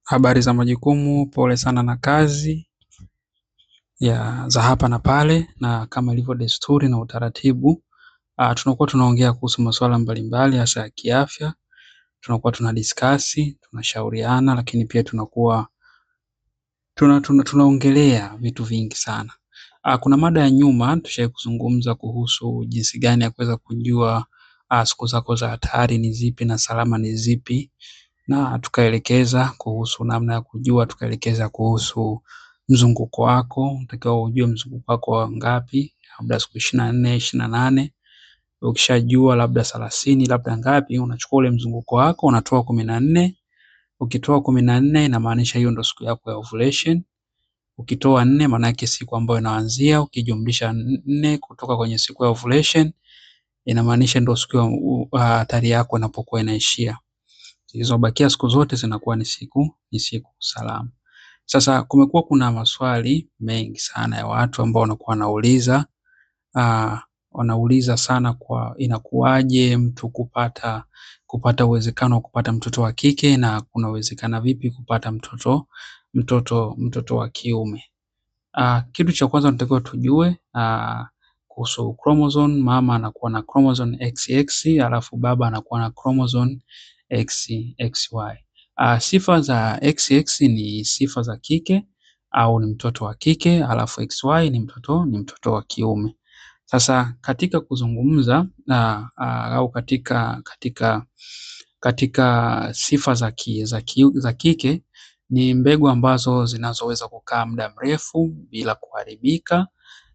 Habari za majukumu, pole sana na kazi za hapa na pale, na kama ilivyo desturi na utaratibu, tunakuwa tunaongea kuhusu masuala mbalimbali hasa ya kiafya. Tunakuwa tunadiskasi, tunashauriana, lakini pia tunakuwa tunaongelea vitu vingi sana. Kuna mada ya nyuma tushawahi kuzungumza kuhusu jinsi gani ya kuweza kujua siku zako za hatari ni zipi na salama ni zipi, na tukaelekeza kuhusu namna ya kujua, tukaelekeza kuhusu mzunguko wako. Unatakiwa ujue mzunguko wako wa ngapi, labda siku 24, 28. Ukishajua labda 30, labda ngapi, unachukua ule mzunguko wako unatoa 14. Ukitoa 14 inamaanisha hiyo ndio siku yako ya ovulation. Ukitoa 4 maana yake siku ambayo inaanzia, ukijumlisha 4 kutoka kwenye siku ya ovulation inamaanisha ndio siku ya hatari yako inapokuwa inaishia. Zilizobakia siku zote zinakuwa ni siku salama. Sasa kumekuwa kuna maswali mengi sana ya watu ambao wanakuwa wanauliza sana, kwa inakuwaje mtu kupata uwezekano wa kupata mtoto wa kike, na kuna uwezekana vipi kupata mtoto wa kiume. Kitu cha kwanza tunatakiwa tujue kuhusu chromosome. Mama anakuwa na chromosome XX, alafu baba anakuwa na chromosome XY. Sifa za XX ni sifa za kike au ni mtoto wa kike, alafu XY ni mtoto wa kiume. Sasa katika kuzungumza au katika sifa za kike, ni mbegu ambazo zinazoweza kukaa muda mrefu bila kuharibika,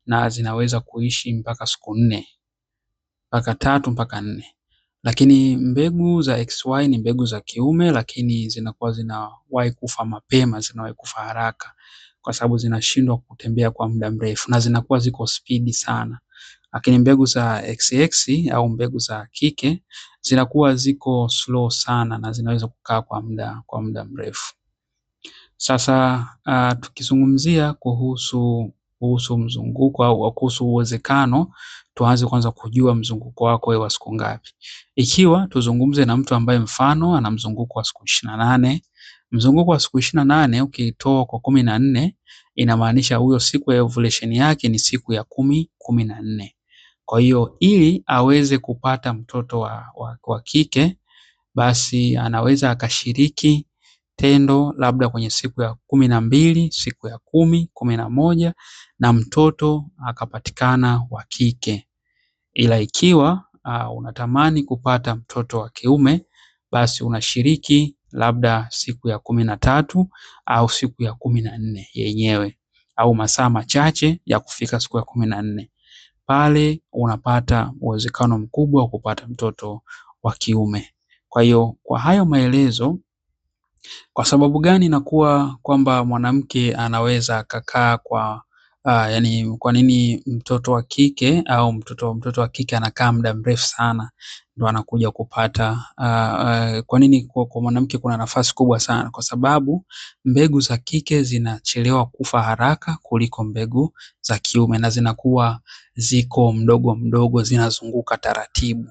na zinaweza kuishi mpaka siku 4 mpaka 3 mpaka 4. Lakini mbegu za XY ni mbegu za kiume, lakini zinakuwa zinawahi kufa mapema, zinawahi kufa haraka kwa sababu zinashindwa kutembea kwa muda mrefu na zinakuwa ziko spidi sana. Lakini mbegu za XX au mbegu za kike zinakuwa ziko slow sana na zinaweza kukaa kwa muda mrefu. Sasa tukizungumzia kuhusu mzunguko au kuhusu uwezekano, tuanze kwanza kujua mzunguko wako wa siku ngapi. Ikiwa tuzungumze na mtu ambaye mfano ana mzunguko wa siku 28, mzunguko wa siku 28 ukitoa kwa 14 inamaanisha huyo siku ya ovulation yake ni siku ya 14. Kwa hiyo ili aweze kupata mtoto wa kike, basi anaweza akashiriki tendo labda kwenye siku ya 12, siku ya 10, 11 na mtoto akapatikana wa kike. Ila ikiwa unatamani kupata mtoto wa kiume, basi unashiriki labda siku ya 13 au siku ya 14 yenyewe, au masaa machache ya kufika siku ya 14. Pale unapata uwezekano mkubwa wa kupata mtoto wa kiume. Kwa hiyo kwa hayo maelezo, kwa sababu gani inakuwa kwamba mwanamke anaweza akakaa yani kwa nini mtoto wa kike au mtoto wa kike anakaa muda mrefu sana ndo anakuja kupata, kwa nini kwa mwanamke kuna nafasi kubwa sana? Kwa sababu mbegu za kike zinachelewa kufa haraka kuliko mbegu za kiume, na zinakuwa ziko mdogo mdogo, zinazunguka taratibu,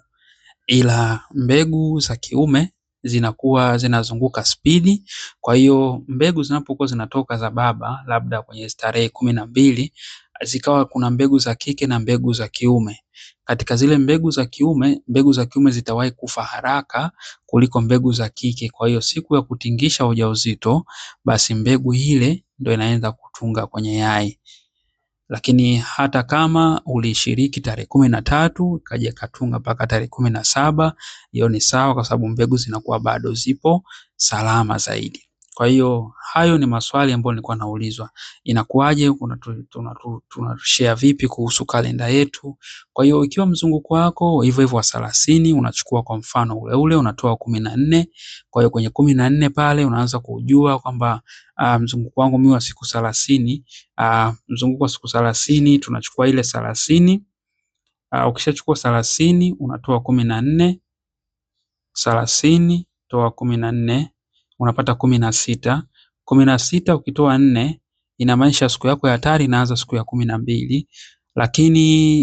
ila mbegu za kiume zinakuwa zinazunguka spidi. Kwa hiyo mbegu zinapokuwa zinatoka za baba labda kwenye tarehe 12, zikawa kuna mbegu za kike na mbegu za kiume. Katika zile mbegu za kiume zitawahi kufa haraka kuliko mbegu za kike. Kwa hiyo siku ya kutingisha ujauzito, basi mbegu ile ndio inaanza kutunga kwenye yai. Lakini hata kama ulishiriki tarehe 13 kaja katunga mpaka tarehe 17, hiyo ni sawa, kwa sababu mbegu zinakuwa bado zipo salama zaidi. Kwa hiyo hayo ni maswali ambayo nilikuwa naulizwa. Inakuwaje, tunashare vipi kuhusu kalenda yetu? Kwa hiyo ikiwa mzunguko wako hivyo hivyo wa 30, unachukua kwa mfano ule unatoa 14. Kwa hiyo kwenye 14 pale unaanza kujua kwamba mzunguko wangu mimi wa siku 30, mzunguko wa siku 30 tunachukua ile 30. Ukishachukua 30 unatoa 14, 30 toa 14 unapata 16. 16 ukitoa 4 inamaanisha siku yako ya hatari inaanza siku ya 12, Lakini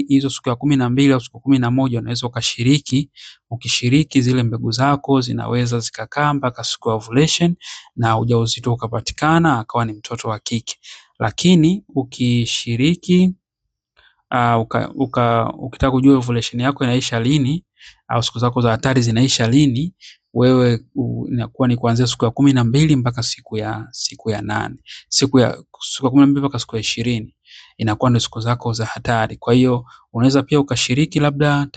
hizo siku ya 12 au siku 11 unaweza ukashiriki. Ukishiriki zile mbegu zako zinaweza zikakaa mpaka siku ya ovulation na ujauzito ukapatikana akawa ni mtoto wa kike. Lakini ukishiriki ukitaka kujua ovulation yako inaisha lini au siku zako za hatari zinaisha lini, wewe inakuwa ni kuanzia siku ya 12 mpaka siku ya 8. Siku ya 12 mpaka siku ya 20 inakuwa ndio siku zako za hatari. Kwa hiyo unaweza pia ukashiriki labda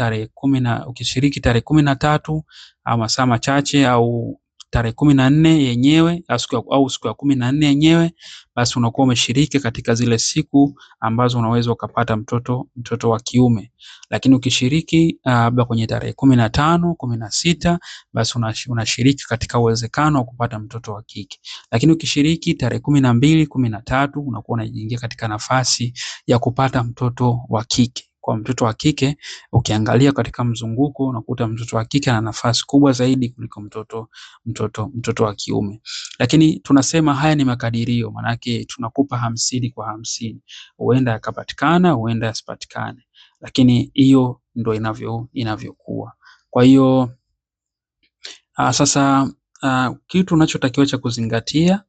ukishiriki tarehe 13 au masaa machache au tarehe 14 yenyewe au siku ya 14 yenyewe, basi unakuwa umeshiriki katika zile siku ambazo unaweza ukapata mtoto wa kiume. Lakini ukishiriki labda kwenye tarehe 15, 16, basi unashiriki katika uwezekano wa kupata mtoto wa kike. Lakini ukishiriki tarehe 12, 13, unakuwa unajiingia katika nafasi ya kupata mtoto wa kike. Kwa mtoto wa kike ukiangalia katika mzunguko unakuta mtoto wa kike ana nafasi kubwa zaidi kuliko mtoto wa kiume. Lakini tunasema haya ni makadirio, manake tunakupa 50 kwa 50. Huenda yakapatikana, huenda yasipatikane. Lakini hiyo ndo inavyokuwa. Kwa hiyo sasa kitu unachotakiwa cha kuzingatia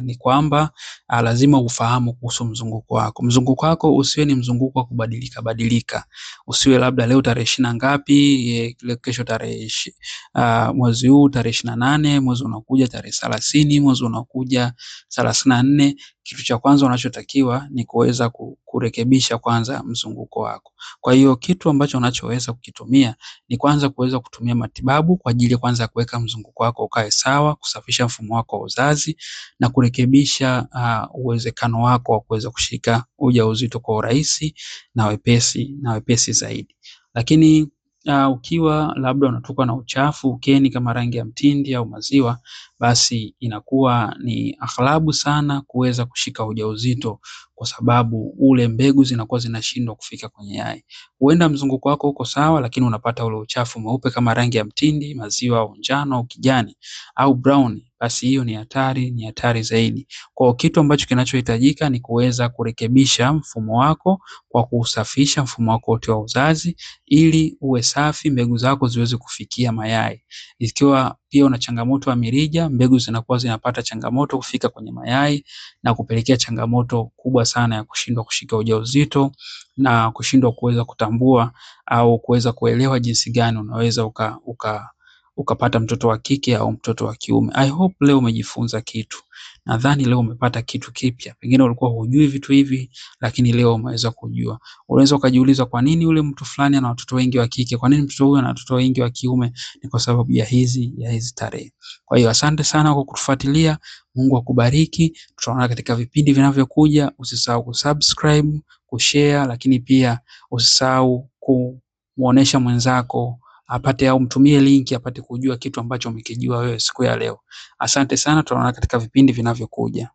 ni kwamba lazima ufahamu kuhusu mzunguko wako. Mzunguko wako usiwe ni mzunguko wa kubadilika badilika. Usiwe labda leo tarehe 20 ngapi, kesho tarehe mwezi huu tarehe 28, mwezi unakuja tarehe 30, mwezi unakuja 34. Kitu cha kwanza unachotakiwa ni kuweza kurekebisha kwanza mzunguko wako. Kwa hiyo kitu ambacho unachoweza kukitumia ni kwanza kuweza kutumia matibabu kwa ajili ya kwanza kuweka mzunguko wako ukae sawa, kusafisha mfumo wako wa uzazi na kurekebisha uwezekano wako wa kuweza kushika ujauzito kwa urahisi na wepesi zaidi. Lakini ukiwa labda unatokwa na uchafu ukeni kama rangi ya mtindi au maziwa, basi inakuwa ni aghlabu sana kuweza kushika ujauzito kwa sababu ule mbegu zinakuwa zinashindwa kufika kwenye yai. Huenda mzunguko wako uko sawa lakini unapata ule uchafu mweupe kama rangi ya mtindi, maziwa au njano au kijani au brown, basi hiyo ni hatari zaidi. Kwa kitu ambacho kinachohitajika ni kuweza kurekebisha mfumo wako kwa kusafisha mfumo wako wote wa uzazi ili uwe safi, mbegu zako ziweze kufikia mayai. Ikiwa pia una changamoto ya mirija, mbegu zinakuwa zinapata changamoto kufika kwenye mayai na kupelekea changamoto kubwa sana ya kushindwa kushika ujauzito na kushindwa kuweza kutambua au kuweza kuelewa jinsi gani unaweza ukapata mtoto wa kike au mtoto wa kiume. I hope leo umejifunza kitu. Nadhani leo umepata kitu kipya. Pengine ulikuwa hujui vitu hivi lakini leo umeweza kujua. Unaweza ukajiuliza kwa nini yule mtu fulani ana watoto wengi wa kike, kwa nini mtoto huyu ana watoto wengi wa kiume? Ni kwa sababu ya hizi tarehe. Kwa hiyo asante sana kwa kutufuatilia. Mungu akubariki. Tutaonana katika vipindi vinavyokuja. Usisahau kusubscribe, kushare, lakini pia usisahau kumuonesha mwenzako apate au mtumie linki apate kujua kitu ambacho umekijua wewe siku ya leo. Asante sana, tutaonana katika vipindi vinavyokuja.